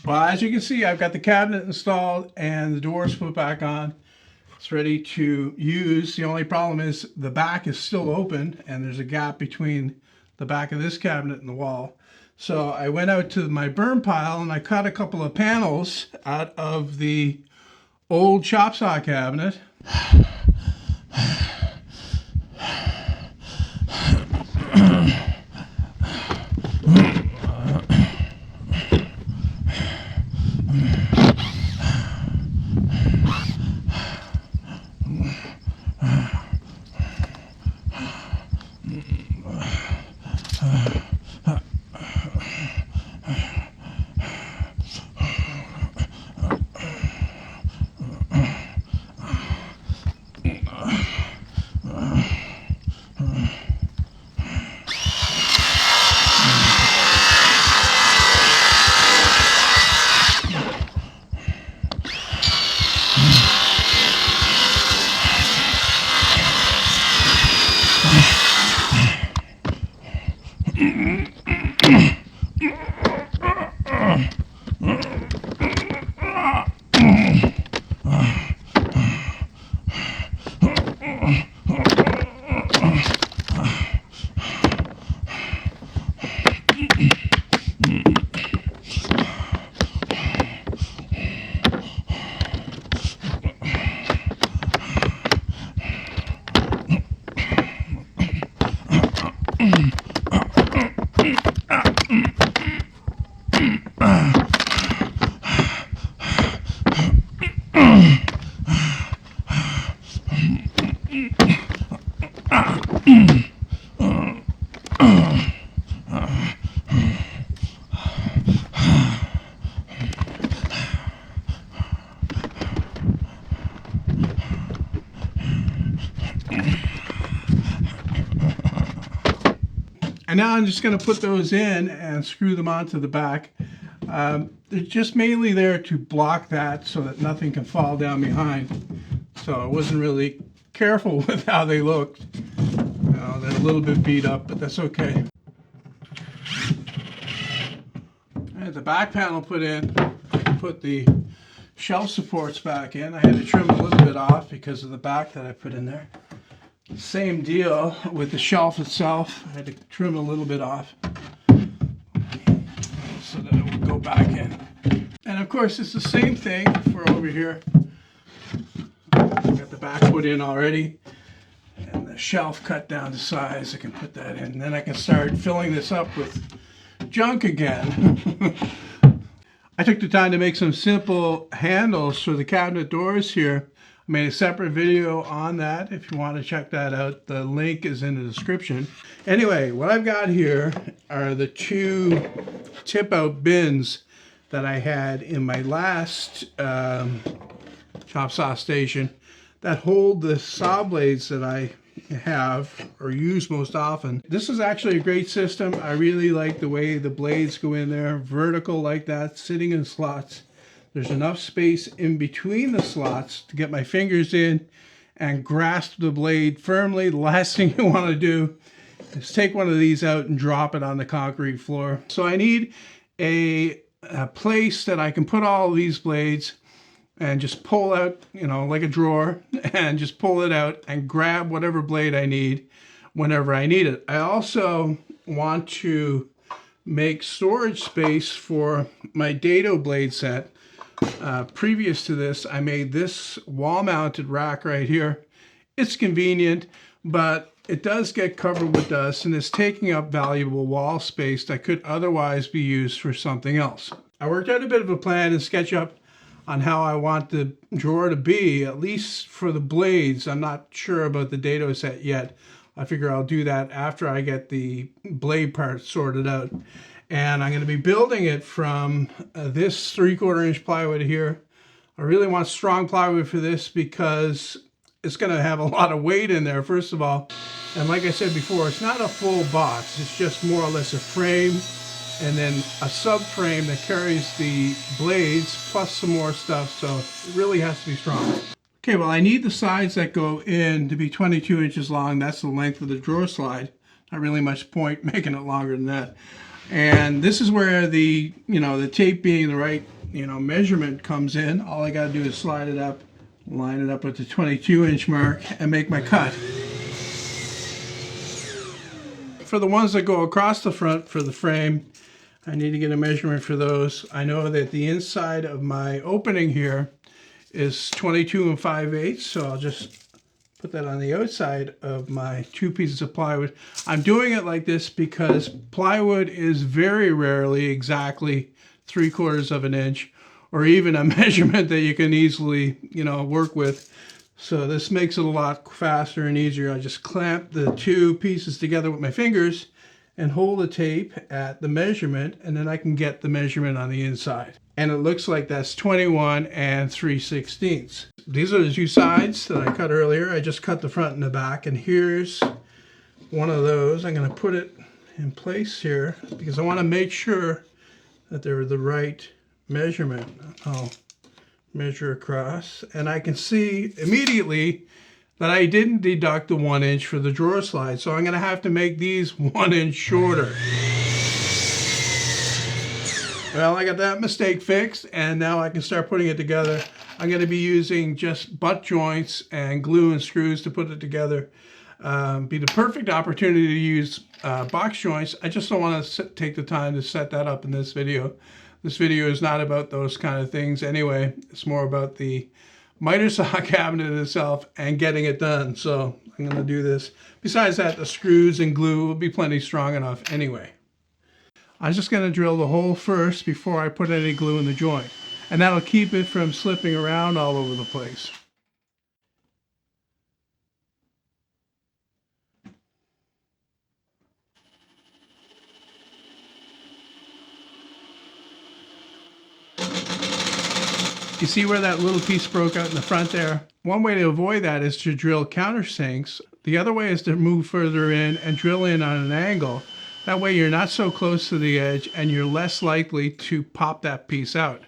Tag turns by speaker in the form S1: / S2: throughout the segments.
S1: Well, as you can see, I've got the cabinet installed and the doors put back on. It's ready to use. The only problem is the back is still open and there's a gap between the back of this cabinet and the wall. So I went out to my burn pile and I cut a couple of panels out of the old chop saw cabinet. And now I'm just going to put those in and screw them onto the back. They're just mainly there to block that so that nothing can fall down behind. So I wasn't really careful with how they looked. They're a little bit beat up, but that's okay. I had the back panel put in. Put the shelf supports back in. I had to trim a little bit off because of the back that I put in there. Same deal with the shelf itself. I had to trim a little bit off so that it would go back in. And of course, it's the same thing for over here. Got the back put in already and the shelf cut down to size. I can put that in. And then I can start filling this up with junk again. I took the time to make some simple handles for the cabinet doors here. I made a separate video on that if you want to check that out. The link is in the description. Anyway, what I've got here are the two tip-out bins that I had in my last chop saw station that hold the saw blades that I have or use most often. This is actually a great system. I really like the way the blades go in there, vertical like that, sitting in slots. There's enough space in between the slots to get my fingers in and grasp the blade firmly. The last thing you want to do is take one of these out and drop it on the concrete floor. So I need a place that I can put all of these blades and just pull out, like a drawer, and just pull it out and grab whatever blade I need whenever I need it. I also want to make storage space for my dado blade set. Previous to this, I made this wall-mounted rack right here. It's convenient, but it does get covered with dust and it's taking up valuable wall space that could otherwise be used for something else. I worked out a bit of a plan and SketchUp on how I want the drawer to be, at least for the blades. I'm not sure about the dado set yet. I figure I'll do that after I get the blade part sorted out. And I'm going to be building it from this 3/4 inch plywood here. I really want strong plywood for this because it's going to have a lot of weight in there, first of all. And like I said before, it's not a full box. It's just more or less a frame and then a subframe that carries the blades plus some more stuff. So it really has to be strong. Okay, well, I need the sides that go in to be 22 inches long. That's the length of the drawer slide. Not really much point making it longer than that. And this is where the, the tape being the right measurement comes in. All I got to do is slide it up, line it up with the 22-inch mark, and make my cut. For the ones that go across the front for the frame, I need to get a measurement for those. I know that the inside of my opening here is 22 5/8, so I'll just put that on the outside of my 2 pieces of plywood. I'm doing it like this because plywood is very rarely exactly 3/4 of an inch, or even a measurement that you can easily, work with. So this makes it a lot faster and easier. I just clamp the 2 pieces together with my fingers and hold the tape at the measurement, and then I can get the measurement on the inside. And it looks like that's 21 3/16. These are the 2 sides that I cut earlier. I just cut the front and the back, and here's one of those. I'm going to put it in place here because I want to make sure that they're the right measurement. I'll measure across, and I can see immediately that I didn't deduct the 1 inch for the drawer slide, so I'm going to have to make these 1 inch shorter. Well, I got that mistake fixed, and now I can start putting it together. I'm going to be using just butt joints and glue and screws to put it together. Be the perfect opportunity to use box joints. I just don't want to take the time to set that up in this video. This video is not about those kind of things anyway. It's more about the miter saw cabinet itself and getting it done. So I'm going to do this. Besides that, the screws and glue will be plenty strong enough anyway. I'm just going to drill the hole first before I put any glue in the joint. And that'll keep it from slipping around all over the place. You see where that little piece broke out in the front there? One way to avoid that is to drill countersinks. The other way is to move further in and drill in on an angle. That way you're not so close to the edge and you're less likely to pop that piece out.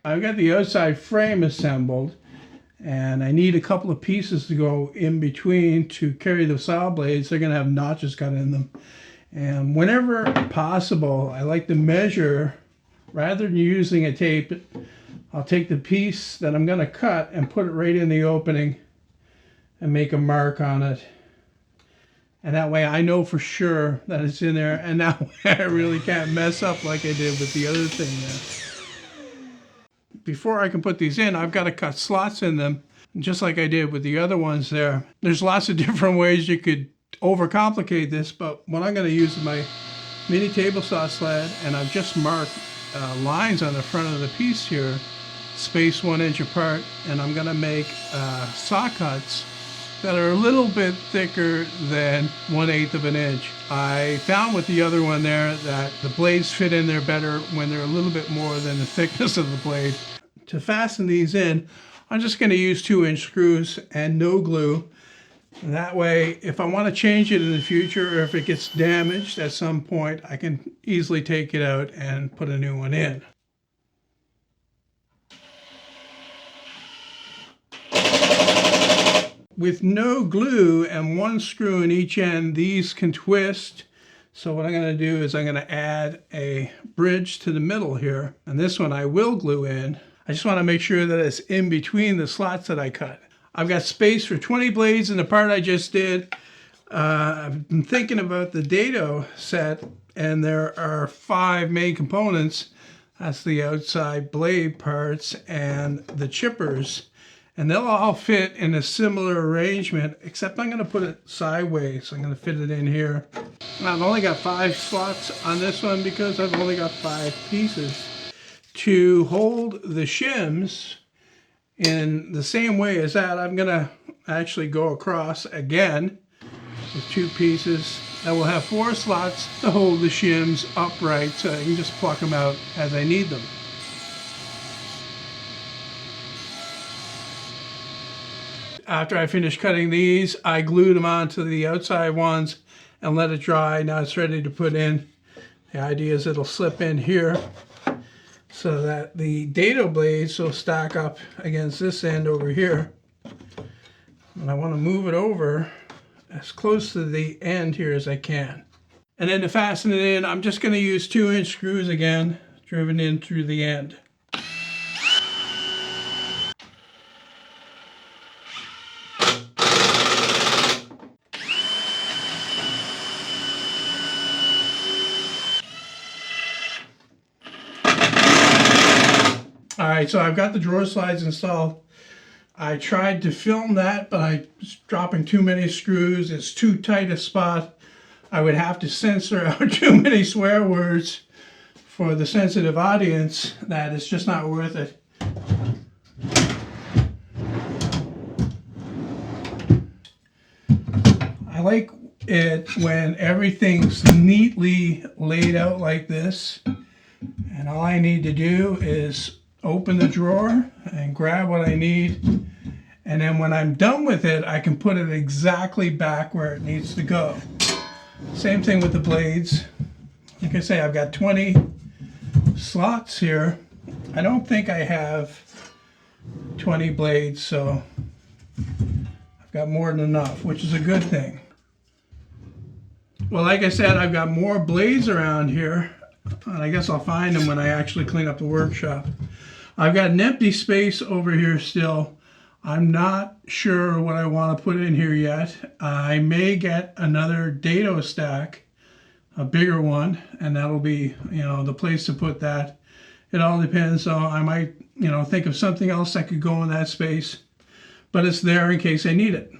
S1: I've got the outside frame assembled, and I need a couple of pieces to go in between to carry the saw blades. They're going to have notches cut in them. And whenever possible, I like to measure, rather than using a tape, I'll take the piece that I'm going to cut and put it right in the opening and make a mark on it. And that way I know for sure that it's in there, and that way I really can't mess up like I did with the other thing there. Before I can put these in, I've got to cut slots in them, just like I did with the other ones there. There's lots of different ways you could overcomplicate this, but what I'm going to use is my mini table saw sled, and I've just marked lines on the front of the piece here, spaced 1 inch apart, and I'm going to make saw cuts that are a little bit thicker than 1/8 of an inch. I found with the other one there that the blades fit in there better when they're a little bit more than the thickness of the blade. To fasten these in, I'm just going to use 2-inch screws and no glue. And that way, if I want to change it in the future, or if it gets damaged at some point, I can easily take it out and put a new one in. With no glue and 1 screw in each end, these can twist. So what I'm going to do is I'm going to add a bridge to the middle here. And this one I will glue in. I just want to make sure that it's in between the slots that I cut. I've got space for 20 blades in the part I just did. I've been thinking about the dado set, and there are 5 main components. That's the outside blade parts and the chippers. And they'll all fit in a similar arrangement, except I'm going to put it sideways. I'm going to fit it in here. I've only got 5 slots on this one because I've only got 5 pieces. To hold the shims in the same way as that, I'm going to actually go across again with 2 pieces. I will have 4 slots to hold the shims upright, so I can just pluck them out as I need them. After I finish cutting these, I glued them onto the outside ones and let it dry. Now it's ready to put in. The idea is it'll slip in here so that the dado blades will stack up against this end over here. And I want to move it over as close to the end here as I can. And then to fasten it in, I'm just going to use 2-inch screws again, driven in through the end. All right, so I've got the drawer slides installed. I tried to film that, but I was dropping too many screws. It's too tight a spot. I would have to censor out too many swear words for the sensitive audience. That it's just not worth it. I like it when everything's neatly laid out like this. And all I need to do is open the drawer and grab what I need. And then when I'm done with it, I can put it exactly back where it needs to go. Same thing with the blades. Like I say, I've got 20 slots here. I don't think I have 20 blades, so I've got more than enough, which is a good thing. Well, like I said, I've got more blades around here, and I guess I'll find them when I actually clean up the workshop. I've got an empty space over here still. I'm not sure what I want to put in here yet. I may get another dado stack, a bigger one, and that'll be, the place to put that. It all depends. So I might, think of something else that could go in that space, but it's there in case I need it.